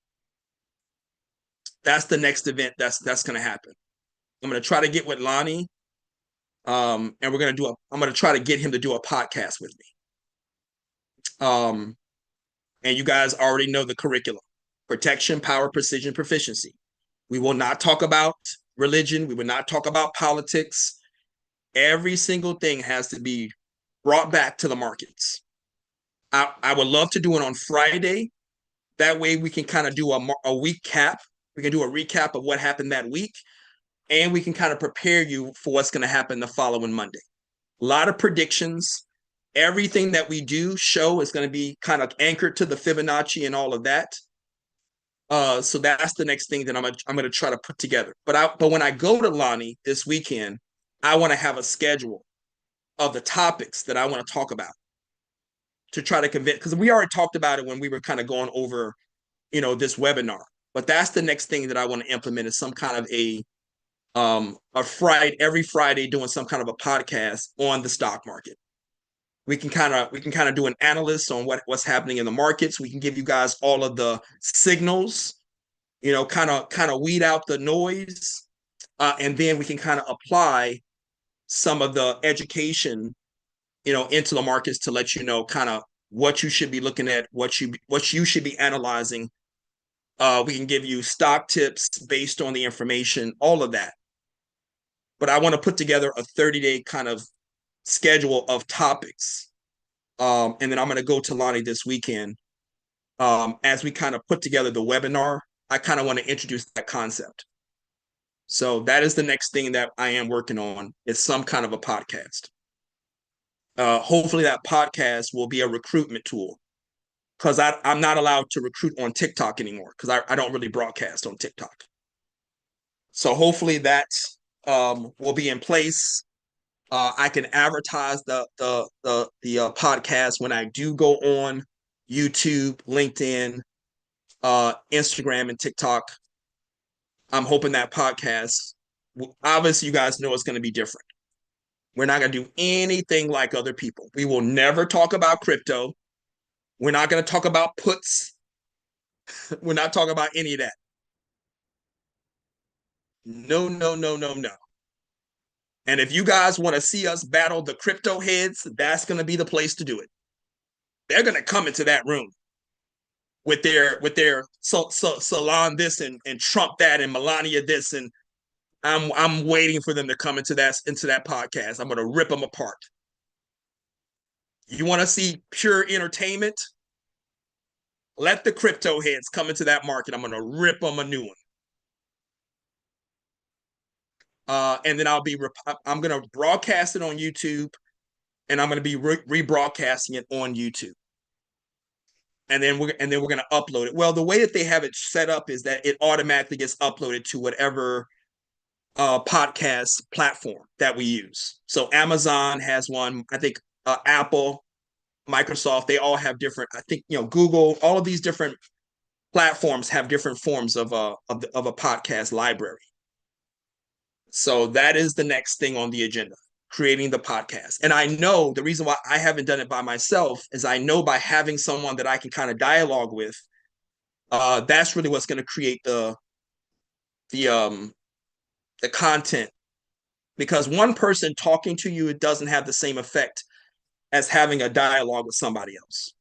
That's the next event that's going to happen. I'm going to try to get with Lonnie, and I'm going to try to get him to do a podcast with me. And you guys already know the curriculum: protection, power, precision, proficiency. We will not talk about religion. We will not talk about politics. Every single thing has to be brought back to the markets. I would love to do it on Friday. That way we can kind of do a week cap. We can do a recap of what happened that week, and we can kind of prepare you for what's going to happen the following Monday. A lot of predictions. Everything that we do show is going to be kind of anchored to the Fibonacci and all of that. So that's the next thing that I'm gonna try to put together. But when I go to Lonnie this weekend, I want to have a schedule of the topics that I want to talk about to try to convince, because we already talked about it when we were kind of going over, this webinar. But that's the next thing that I want to implement is some kind of a Friday, every Friday doing some kind of a podcast on the stock market. We can kind of do an analysis on what's happening in the markets. We can give you guys all of the signals, kind of weed out the noise, and then we can kind of apply some of the education into the markets to let you know kind of what you should be looking at, what you should be analyzing. We can give you stock tips based on the information, all of that. But I want to put together a 30-day kind of schedule of topics. And then I'm going to go to Lonnie this weekend. As we kind of put together the webinar, I kind of want to introduce that concept. So that is the next thing that I am working on, is some kind of a podcast. Hopefully that podcast will be a recruitment tool, because I'm not allowed to recruit on TikTok anymore, because I don't really broadcast on TikTok. So hopefully that will be in place. I can advertise the podcast when I do go on YouTube, LinkedIn, Instagram, and TikTok. I'm hoping that podcast, obviously, you guys know it's going to be different. We're not going to do anything like other people. We will never talk about crypto. We're not going to talk about puts. We're not talking about any of that. No, no, no, no, no. And if you guys want to see us battle the crypto heads, that's going to be the place to do it. They're going to come into that room with their Salon this and Trump that and Melania this, and I'm waiting for them to come into that podcast. I'm going to rip them apart. You want to see pure entertainment? Let the crypto heads come into that market. I'm going to rip them a new one. And then I'm going to broadcast it on YouTube, and I'm going to be rebroadcasting it on YouTube. And then we're going to upload it. Well, the way that they have it set up is that it automatically gets uploaded to whatever podcast platform that we use. So Amazon has one. I think Apple, Microsoft, they all have different. I think Google, all of these different platforms have different forms of a podcast library. So that is the next thing on the agenda, creating the podcast. And I know the reason why I haven't done it by myself is I know by having someone that I can kind of dialogue with, that's really what's going to create the content. Because one person talking to you, it doesn't have the same effect as having a dialogue with somebody else.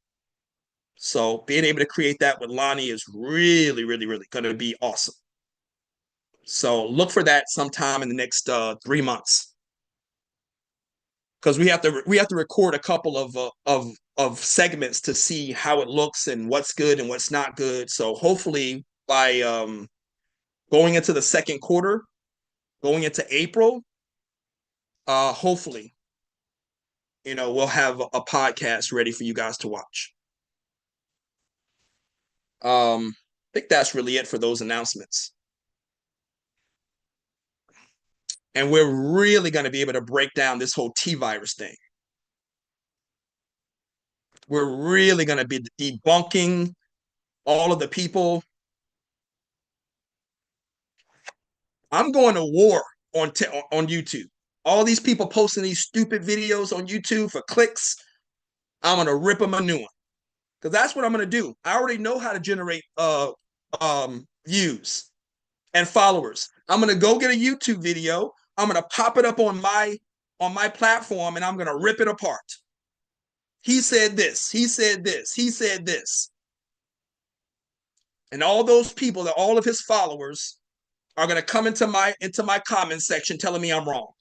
So being able to create that with Lonnie is really, really, really going to be awesome. So look for that sometime in the next 3 months, because we have to record a couple of segments to see how it looks and what's good and what's not good. So hopefully by going into the second quarter, going into April, hopefully, we'll have a podcast ready for you guys to watch. I think that's really it for those announcements. And we're really going to be able to break down this whole T-virus thing. We're really going to be debunking all of the people. I'm going to war on YouTube. All these people posting these stupid videos on YouTube for clicks, I'm going to rip them a new one. Because that's what I'm going to do. I already know how to generate views and followers. I'm going to go get a YouTube video. I'm going to pop it up on my platform, and I'm going to rip it apart. He said this. He said this. He said this. And all those people, all of his followers, are going to come into my comment section telling me I'm wrong.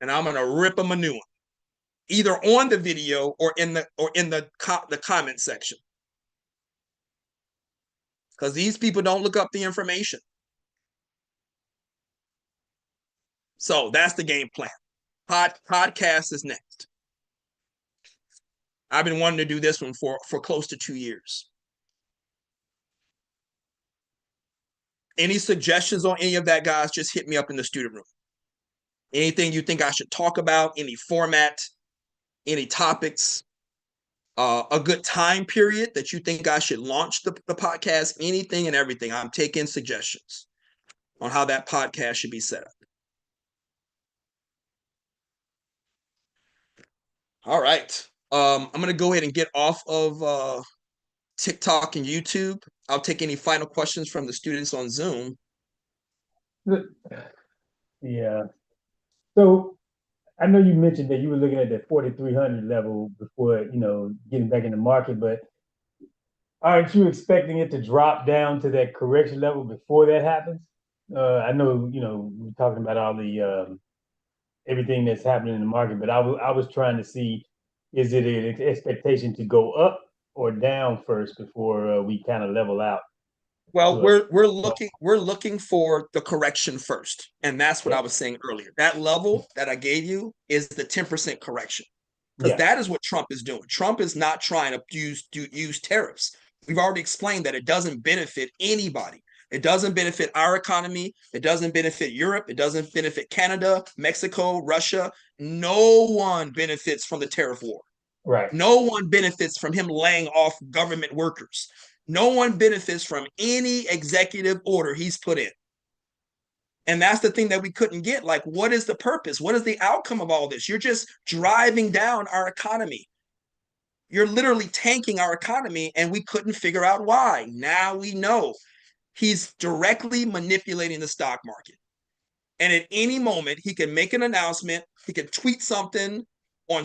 And I'm going to rip them a new one, either on the video or in the comment section. Because these people don't look up the information. So that's the game plan. Podcast is next. I've been wanting to do this one for close to 2 years. Any suggestions on any of that, guys, just hit me up in the student room. Anything you think I should talk about, any format, any topics, a good time period that you think I should launch the podcast, anything and everything. I'm taking suggestions on how that podcast should be set up. All right. I'm going to go ahead and get off of TikTok and YouTube. I'll take any final questions from the students on Zoom. Yeah. So I know you mentioned that you were looking at that 4,300 level before, getting back in the market, but aren't you expecting it to drop down to that correction level before that happens? I know, we're talking about all the everything that's happening in the market, but I was trying to see, is it an expectation to go up or down first before we kind of level out Well, to a we're looking for the correction first, and that's what I yeah, was saying earlier. That level that I gave you is the 10% correction, because yeah, that is what Trump is doing. Trump is not trying to use tariffs. We've already explained that it doesn't benefit anybody. It doesn't benefit our economy. It doesn't benefit Europe. It doesn't benefit Canada, Mexico, Russia. No one benefits from the tariff war. right. No one benefits from him laying off government workers. No one benefits from any executive order he's put in. And that's the thing that we couldn't get. Like, what is the purpose? What is the outcome of all this? You're just driving down our economy. You're literally tanking our economy, and we couldn't figure out why. Now we know he's directly manipulating the stock market. And at any moment, he can make an announcement. He can tweet something on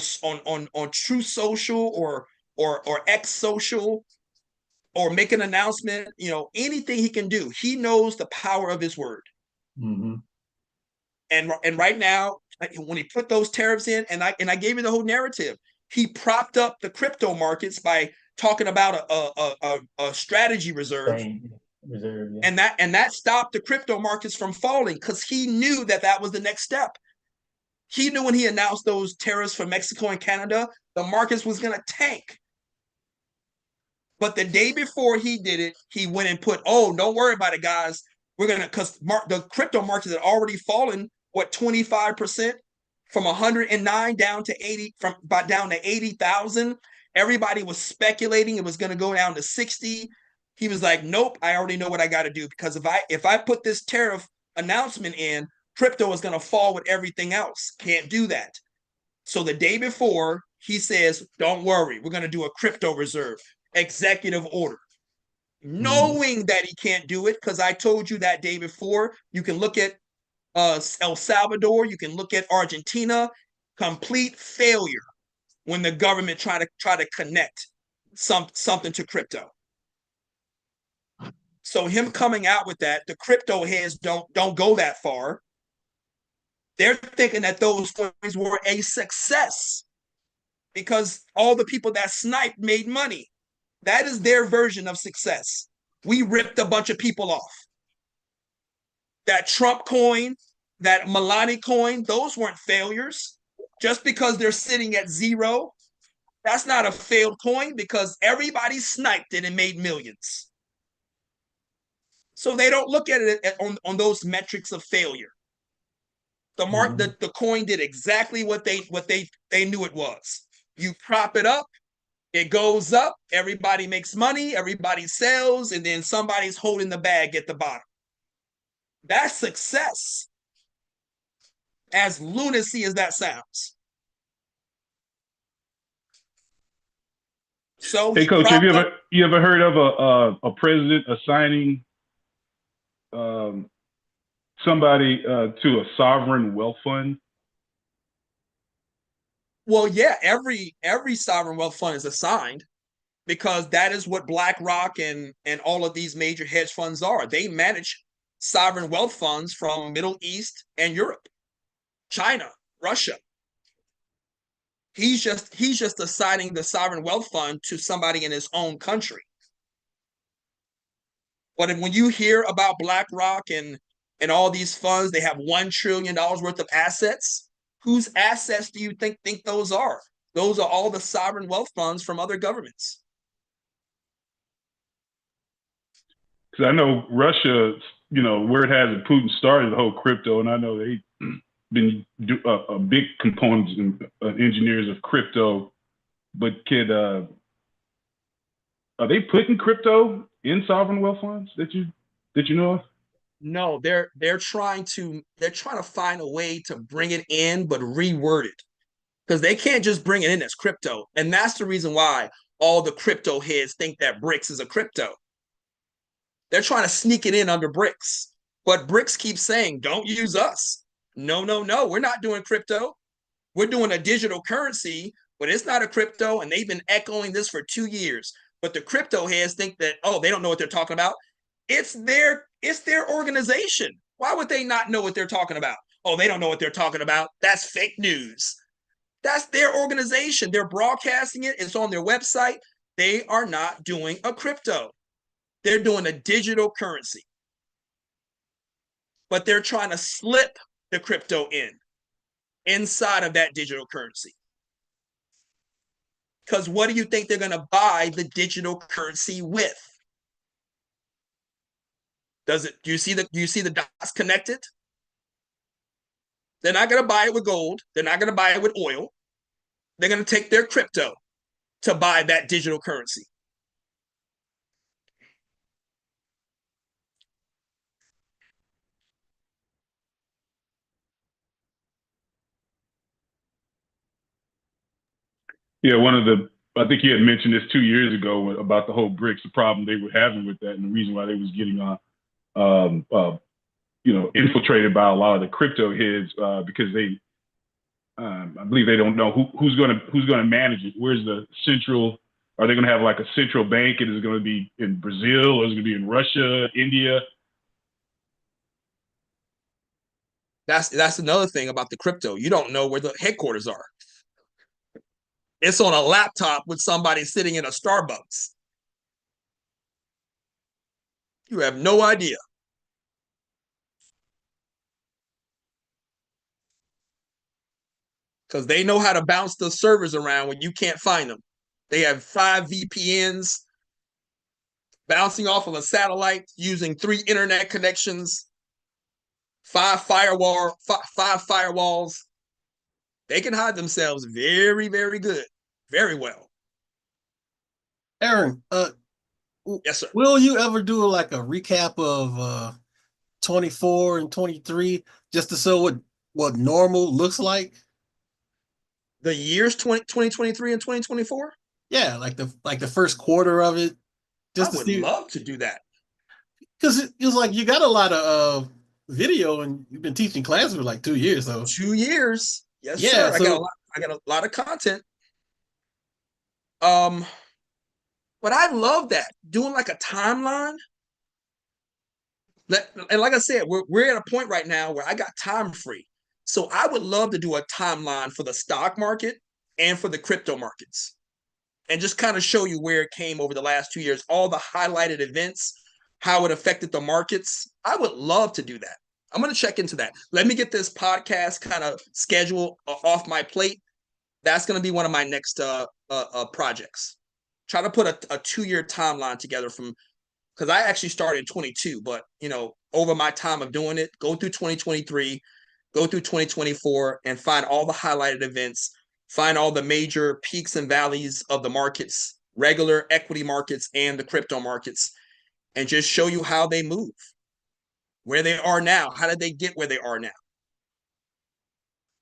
True Social or X Social, or make an announcement. Anything he can do. He knows the power of his word. Mm-hmm. And right now, when he put those tariffs in, and I gave you the whole narrative, he propped up the crypto markets by talking about a strategy reserve, Same reserve, yeah. and that stopped the crypto markets from falling, because he knew that was the next step. He knew when he announced those tariffs for Mexico and Canada, the markets was going to tank. But the day before he did it, he went and put, oh, don't worry about it, guys. We're going to, because the crypto markets had already fallen, 25% from 109 down to 80, down to 80,000. Everybody was speculating it was going to go down to 60. He was like, nope, I already know what I got to do, because if I put this tariff announcement in, crypto is going to fall with everything else. Can't do that. So the day before, he says, don't worry, we're going to do a crypto reserve executive order, Mm-hmm. knowing that he can't do it, because I told you that day before. You can look at El Salvador, you can look at Argentina, complete failure when the government try to connect something to crypto. So him coming out with that, the crypto heads don't go that far. They're thinking that those coins were a success because all the people that sniped made money. That is their version of success. We ripped a bunch of people off. That Trump coin, that Milani coin, those weren't failures. Just because they're sitting at zero, that's not a failed coin, because everybody sniped it and made millions. So they don't look at it on those metrics of failure. Mm-hmm. The coin did exactly what they knew it was. You prop it up, it goes up, everybody makes money, everybody sells, and then somebody's holding the bag at the bottom. That's success, as lunacy as that sounds. So Hey, he coach, have propped up. you ever heard of a president assigning um, somebody to a sovereign wealth fund? Well, yeah, every sovereign wealth fund is assigned, because that is what BlackRock and all of these major hedge funds are. They manage sovereign wealth funds from Middle East and Europe, China, Russia. He's just assigning the sovereign wealth fund to somebody in his own country. But when you hear about BlackRock and all these funds, they have $1 trillion worth of assets. Whose assets do you think those are? Those are all the sovereign wealth funds from other governments. Because I know Russia, where it has it, Putin started the whole crypto, and I know they've been a big components and engineers of crypto. But are they putting crypto in sovereign wealth funds that you know of? No, they're trying to find a way to bring it in, but reword it, because they can't just bring it in as crypto. And that's the reason why all the crypto heads think that BRICS is a crypto. They're trying to sneak it in under BRICS, but BRICS keeps saying, "Don't use us." No, no, no, we're not doing crypto. We're doing a digital currency, but it's not a crypto, and they've been echoing this for 2 years. But the crypto heads think that, oh, they don't know what they're talking about. It's their organization. Why would they not know what they're talking about? Oh, they don't know what they're talking about. That's fake news. That's their organization. They're broadcasting it. It's on their website. They are not doing a crypto. They're doing a digital currency. But they're trying to slip the crypto inside of that digital currency. Because what do you think they're going to buy the digital currency with? Do you see the dots connected? They're not going to buy it with gold. They're not going to buy it with oil. They're going to take their crypto to buy that digital currency. Yeah, I think you had mentioned this 2 years ago about the whole BRICS, the problem they were having with that, and the reason why they was getting infiltrated by a lot of the crypto heads because they, I believe they don't know who's gonna manage it. Where's the central? Are they gonna have like a central bank? And is it gonna be in Brazil or is it gonna be in Russia, India? That's another thing about the crypto. You don't know where the headquarters are. It's on a laptop with somebody sitting in a Starbucks. You have no idea. Because they know how to bounce the servers around when you can't find them. They have 5 VPNs bouncing off of a satellite using 3 internet connections, 5 firewalls. They can hide themselves very, very good, very well. Aaron, yes, sir. Will you ever do like a recap of 24 and 23 just to show what normal looks like? The years 2023 and 2024? Yeah, like the first quarter of it. Just I would love to do that. Because it was like you got a lot of video and you've been teaching classes for like 2 years. So 2 years. Yes, yeah, sir. So, I got a lot of content. But I love that. Doing like a timeline. And like I said, we're at a point right now where I got time free. So I would love to do a timeline for the stock market and for the crypto markets. And just kind of show you where it came over the last 2 years, all the highlighted events, how it affected the markets. I would love to do that. I'm going to check into that. Let me get this podcast kind of schedule off my plate. That's going to be one of my next projects. Try to put a 2-year timeline together from, because I actually started in 22, but over my time of doing it, go through 2023, go through 2024, and find all the highlighted events, find all the major peaks and valleys of the markets, regular equity markets and the crypto markets, and just show you how they move, where they are now. How did they get where they are now?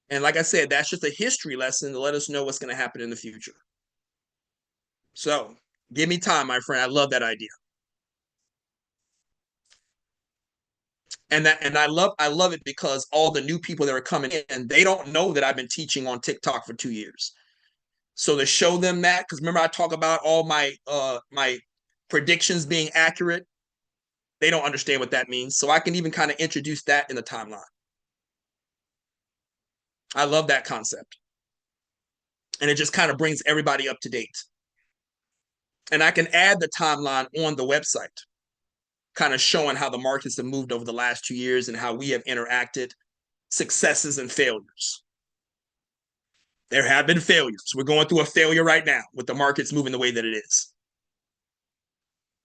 And like I said, that's just a history lesson to let us know what's going to happen in the future. So give me time, my friend. I love that idea. And I love it because all the new people that are coming in, they don't know that I've been teaching on TikTok for 2 years. So to show them that, because remember I talk about all my predictions being accurate, they don't understand what that means. So I can even kind of introduce that in the timeline. I love that concept. And it just kind of brings everybody up to date. And I can add the timeline on the website, kind of showing how the markets have moved over the last 2 years and how we have interacted, successes and failures. There have been failures. We're going through a failure right now with the markets moving the way that it is.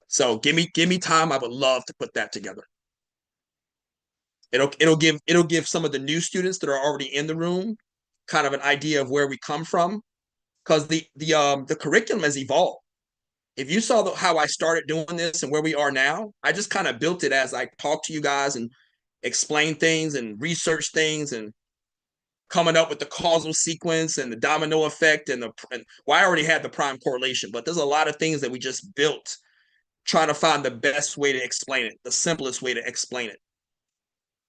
So give me time. I would love to put that together. It'll give some of the new students that are already in the room kind of an idea of where we come from, because the curriculum has evolved. If you saw how I started doing this and where we are now, I just kind of built it as I talk to you guys and explain things and research things and coming up with the causal sequence and the domino effect and well, I already had the prime correlation, but there's a lot of things that we just built trying to find the best way to explain it, the simplest way to explain it.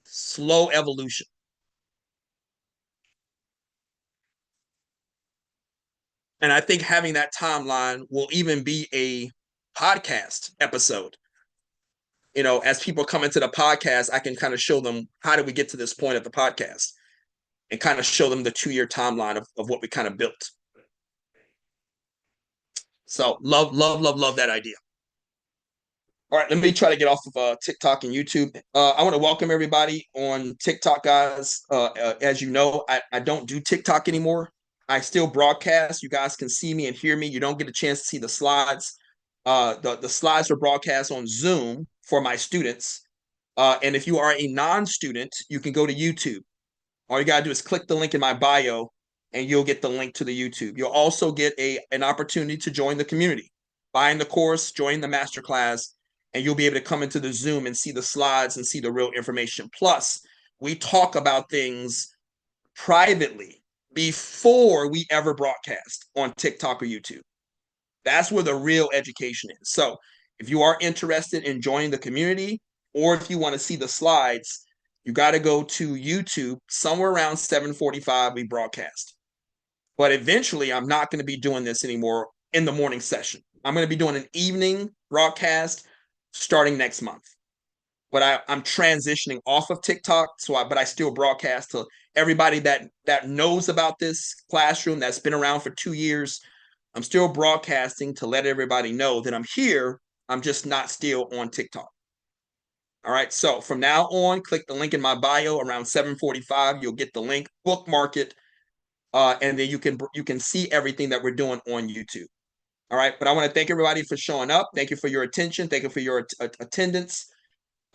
Slow evolution. And I think having that timeline will even be a podcast episode. You know, as people come into the podcast, I can kind of show them how did we get to this point of the podcast and kind of show them the 2-year timeline of what we kind of built. So love that idea. All right, let me try to get off of TikTok and YouTube. I want to welcome everybody on TikTok, guys. As you know, I don't do TikTok anymore. I still broadcast. You guys can see me and hear me. You don't get a chance to see the slides. The slides are broadcast on Zoom for my students. And if you are a non-student, you can go to YouTube. All you got to do is click the link in my bio, and you'll get the link to the YouTube. You'll also get an opportunity to join the community, buying the course, join the masterclass, and you'll be able to come into the Zoom and see the slides and see the real information. Plus, we talk about things privately before we ever broadcast on TikTok or YouTube. That's where the real education is. So if you are interested in joining the community, or if you want to see the slides, you got to go to YouTube. Somewhere around 7:45 we broadcast. But eventually, I'm not going to be doing this anymore in the morning session. I'm going to be doing an evening broadcast starting next month. But I'm transitioning off of TikTok, but I still broadcast to everybody that knows about this classroom that's been around for 2 years. I'm still broadcasting to let everybody know that I'm here. I'm just not still on TikTok. All right. So from now on, click the link in my bio around 7:45. You'll get the link, bookmark it, and then you can see everything that we're doing on YouTube. All right. But I want to thank everybody for showing up. Thank you for your attention. Thank you for your attendance.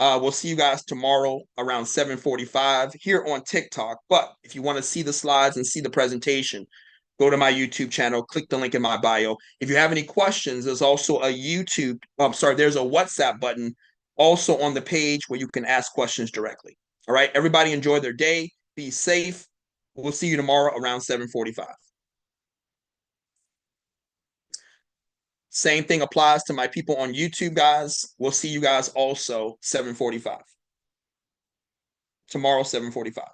We'll see you guys tomorrow around 7:45 here on TikTok. But if you want to see the slides and see the presentation, go to my YouTube channel, click the link in my bio. If you have any questions, there's also a there's a WhatsApp button also on the page where you can ask questions directly. All right, everybody enjoy their day. Be safe. We'll see you tomorrow around 7:45. Same thing applies to my people on YouTube, guys. We'll see you guys also 7:45. Tomorrow, 7:45.